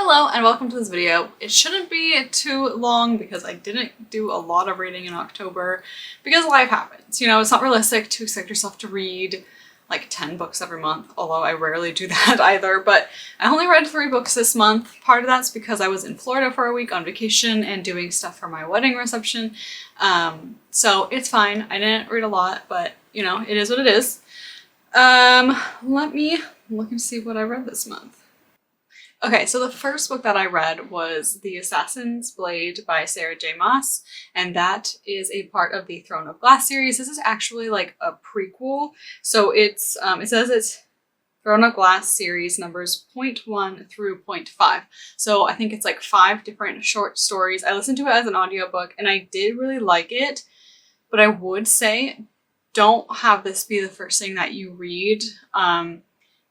Hello and welcome to this video. It shouldn't be too long because I didn't do a lot of reading in October because life happens. You know, it's not realistic to expect yourself to read like 10 books every month, although I rarely do that either, but I only read 3 books this month. Part of that's because I was in Florida for a week on vacation and doing stuff for my wedding reception. So it's fine. I didn't read a lot, but you know, it is what it is. Let me look and see what I read this month. Okay, so the first book that I read was The Assassin's Blade by Sarah J. Maas, and that is a part of the Throne of Glass series. This is actually like a prequel, so it says it's Throne of Glass series numbers 0.1 through 0.5. So I think it's like 5 different short stories. I listened to it as an audiobook and I did really like it, but I would say don't have this be the first thing that you read.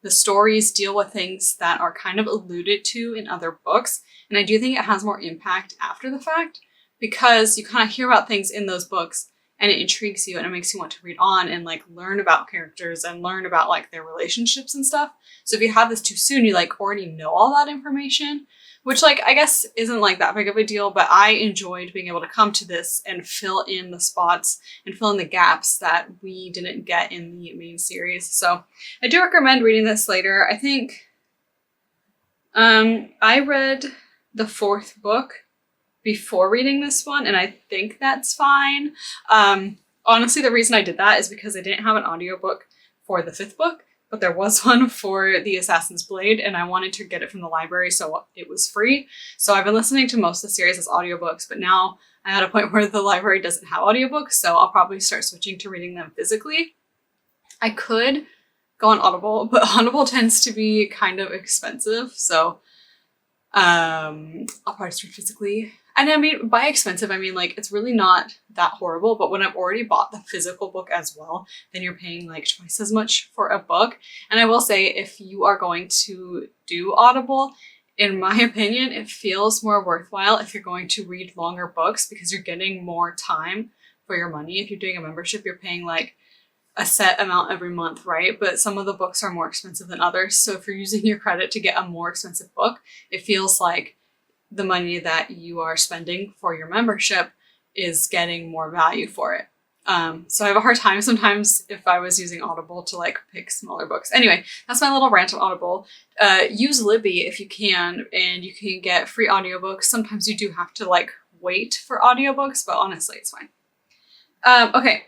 The stories deal with things that are kind of alluded to in other books, and I do think it has more impact after the fact because you kind of hear about things in those books and it intrigues you and it makes you want to read on and like learn about characters and learn about like their relationships and stuff. So if you have this too soon, you like already know all that information, which like I guess isn't like that big of a deal, but I enjoyed being able to come to this and fill in the spots and fill in the gaps that we didn't get in the main series. So I do recommend reading this later. I think I read the 4th book before reading this one, and I think that's fine. Honestly, the reason I did that is because I didn't have an audiobook for the 5th book, but there was one for The Assassin's Blade, and I wanted to get it from the library, so it was free. So I've been listening to most of the series as audiobooks, but now I'm at a point where the library doesn't have audiobooks, so I'll probably start switching to reading them physically. I could go on Audible, but Audible tends to be kind of expensive, so I'll probably start physically. And I mean, by expensive, I mean like it's really not that horrible, but when I've already bought the physical book as well, then you're paying like twice as much for a book. And I will say, if you are going to do Audible, in my opinion, it feels more worthwhile if you're going to read longer books because you're getting more time for your money. If you're doing a membership, you're paying like a set amount every month, right? But some of the books are more expensive than others. So if you're using your credit to get a more expensive book, it feels like the money that you are spending for your membership is getting more value for it. So I have a hard time sometimes if I was using Audible to like pick smaller books. Anyway, that's my little rant on Audible. Use Libby if you can, and you can get free audiobooks. Sometimes you do have to like wait for audiobooks, but honestly, it's fine. Okay,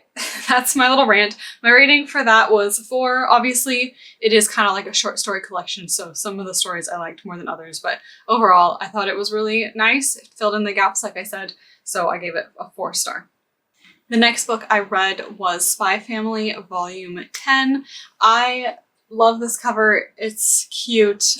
that's my little rant. My rating for that was 4. Obviously, it is kind of like a short story collection, so some of the stories I liked more than others, but overall, I thought it was really nice. It filled in the gaps, like I said, so I gave it a 4 star. The next book I read was Spy Family Volume 10. I love this cover. It's cute.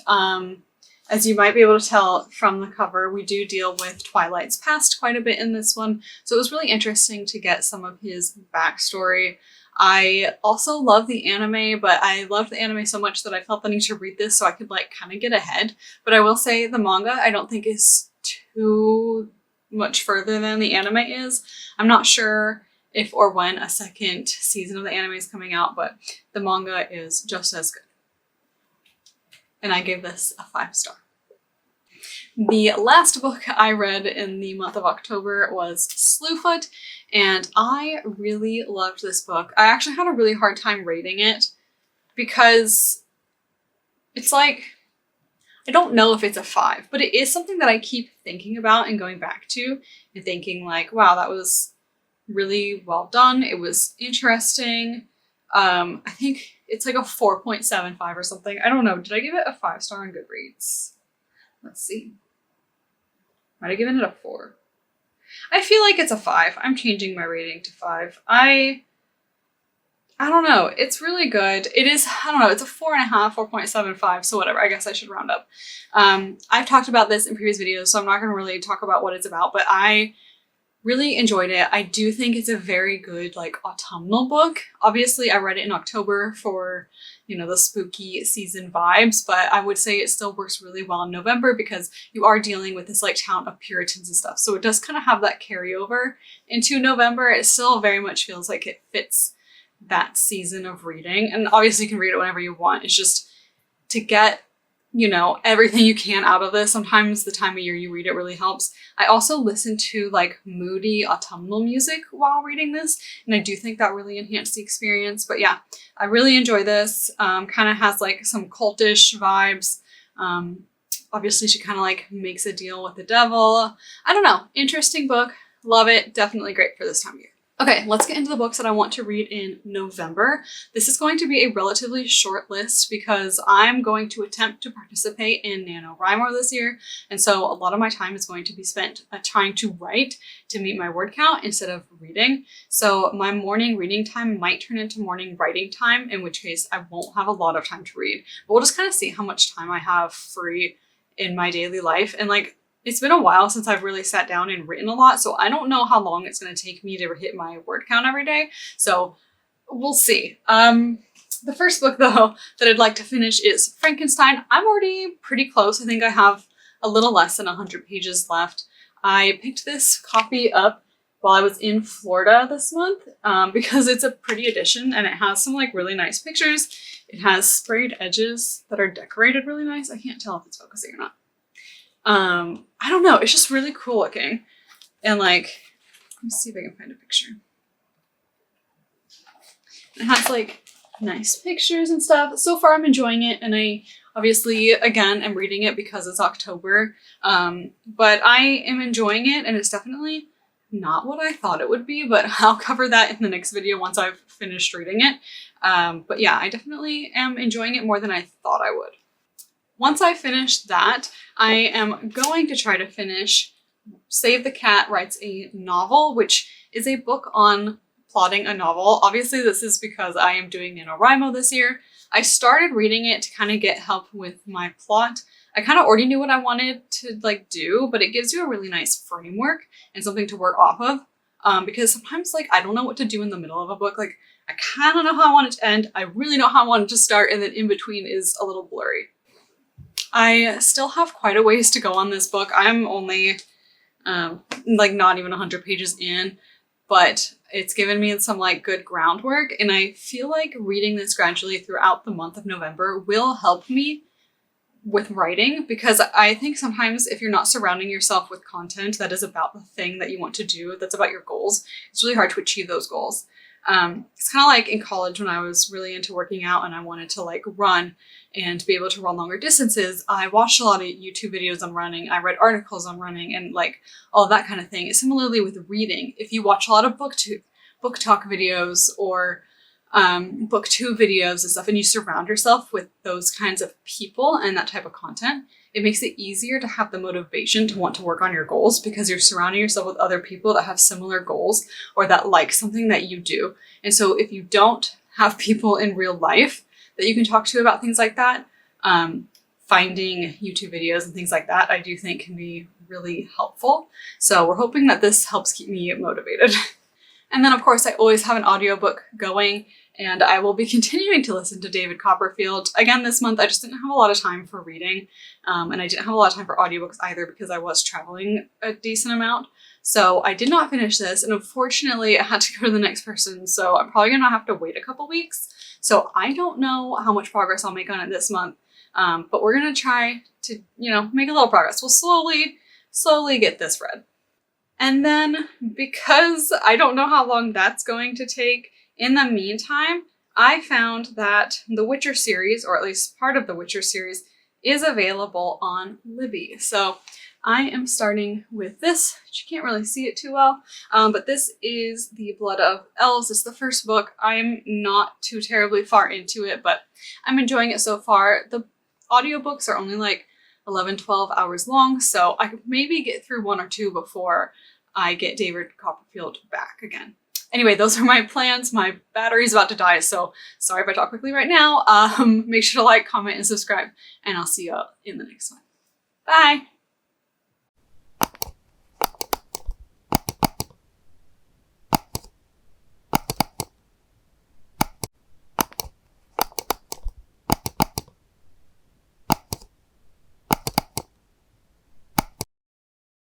As you might be able to tell from the cover, we do deal with Twilight's past quite a bit in this one, so it was really interesting to get some of his backstory. I also love the anime, but I loved the anime so much that I felt the need to read this so I could like kind of get ahead. But I will say the manga I don't think is too much further than the anime is. I'm not sure if or when a second season of the anime is coming out, but the manga is just as good. And I gave this a 5 star. The last book I read in the month of October was Slewfoot, and I really loved this book. I actually had a really hard time rating it because it's like, I don't know if it's a 5, but it is something that I keep thinking about and going back to and thinking like, wow, that was really well done. It was interesting. I think it's like a 4.75 or something. I don't know. Did I give it a 5 star on Goodreads? Let's see. Might have given it a 4. I feel like it's a 5. I'm changing my rating to 5. I don't know. It's really good. It is, I don't know, it's a 4.5, 4.75, so whatever. I guess I should round up. I've talked about this in previous videos, so I'm not going to really talk about what it's about, but I really enjoyed it. I do think it's a very good like autumnal book. Obviously, I read it in October for, you know, the spooky season vibes, but I would say it still works really well in November because you are dealing with this like town of Puritans and stuff. So it does kind of have that carryover into November. It still very much feels like it fits that season of reading. And obviously you can read it whenever you want. It's just to get you know, everything you can out of this. Sometimes the time of year you read it really helps. I also listen to like moody autumnal music while reading this, and I do think that really enhanced the experience. But yeah, I really enjoy this. Kind of has like some cultish vibes. Obviously she kind of like makes a deal with the devil. I don't know, interesting book. Love it. Definitely great for this time of year. Okay, let's get into the books that I want to read in November. This is going to be a relatively short list because I'm going to attempt to participate in NaNoWriMo this year. And so a lot of my time is going to be spent trying to write to meet my word count instead of reading. So my morning reading time might turn into morning writing time, in which case I won't have a lot of time to read. But we'll just kind of see how much time I have free in my daily life. And like, it's been a while since I've really sat down and written a lot, so I don't know how long it's going to take me to hit my word count every day. So we'll see. The first book, though, that I'd like to finish is Frankenstein. I'm already pretty close. I think I have a little less than 100 pages left. I picked this copy up while I was in Florida this month because it's a pretty edition and it has some like really nice pictures. It has sprayed edges that are decorated really nice. I can't tell if it's focusing or not. I don't know, it's just really cool looking. And like, let me see if I can find a picture. It has like nice pictures and stuff. So far I'm enjoying it, and I obviously, again, am reading it because it's October. But I am enjoying it, and it's definitely not what I thought it would be, but I'll cover that in the next video once I've finished reading it. But yeah, I definitely am enjoying it more than I thought I would. Once I finish that, I am going to try to finish Save the Cat Writes a Novel, which is a book on plotting a novel. Obviously, this is because I am doing NaNoWriMo this year. I started reading it to kind of get help with my plot. I kind of already knew what I wanted to like do, but it gives you a really nice framework and something to work off of. Because sometimes like I don't know what to do in the middle of a book. Like I kind of know how I want it to end. I really know how I want it to start, and then in between is a little blurry. I still have quite a ways to go on this book. I'm only like not even 100 pages in, but it's given me some like good groundwork, and I feel like reading this gradually throughout the month of November will help me with writing, because I think sometimes if you're not surrounding yourself with content that is about the thing that you want to do, that's about your goals, it's really hard to achieve those goals. It's kind of like in college when I was really into working out and I wanted to like run and be able to run longer distances. I watched a lot of YouTube videos on running. I read articles on running and like all that kind of thing. Similarly with reading, if you watch a lot of book talk videos or booktube videos and stuff, and you surround yourself with those kinds of people and that type of content, it makes it easier to have the motivation to want to work on your goals, because you're surrounding yourself with other people that have similar goals or that like something that you do. And so if you don't have people in real life that you can talk to about things like that, finding YouTube videos and things like that, I do think can be really helpful. So we're hoping that this helps keep me motivated. And then of course I always have an audiobook going, and I will be continuing to listen to David Copperfield. Again, this month I just didn't have a lot of time for reading, and I didn't have a lot of time for audiobooks either because I was traveling a decent amount. So I did not finish this, and unfortunately I had to go to the next person, so I'm probably gonna have to wait a couple weeks. So I don't know how much progress I'll make on it this month, but we're gonna try to, make a little progress. We'll slowly get this read. And then because I don't know how long that's going to take, in the meantime, I found that the Witcher series, or at least part of the Witcher series, is available on Libby. So I am starting with this. You can't really see it too well, but this is The Blood of Elves. It's the first book. I'm not too terribly far into it, but I'm enjoying it so far. The audiobooks are only like 11, 12 hours long, so I could maybe get through one or two before I get David Copperfield back again. Anyway, those are my plans. My battery's about to die, so sorry if I talk quickly right now. Make sure to like, comment, and subscribe, and I'll see you in the next one. Bye!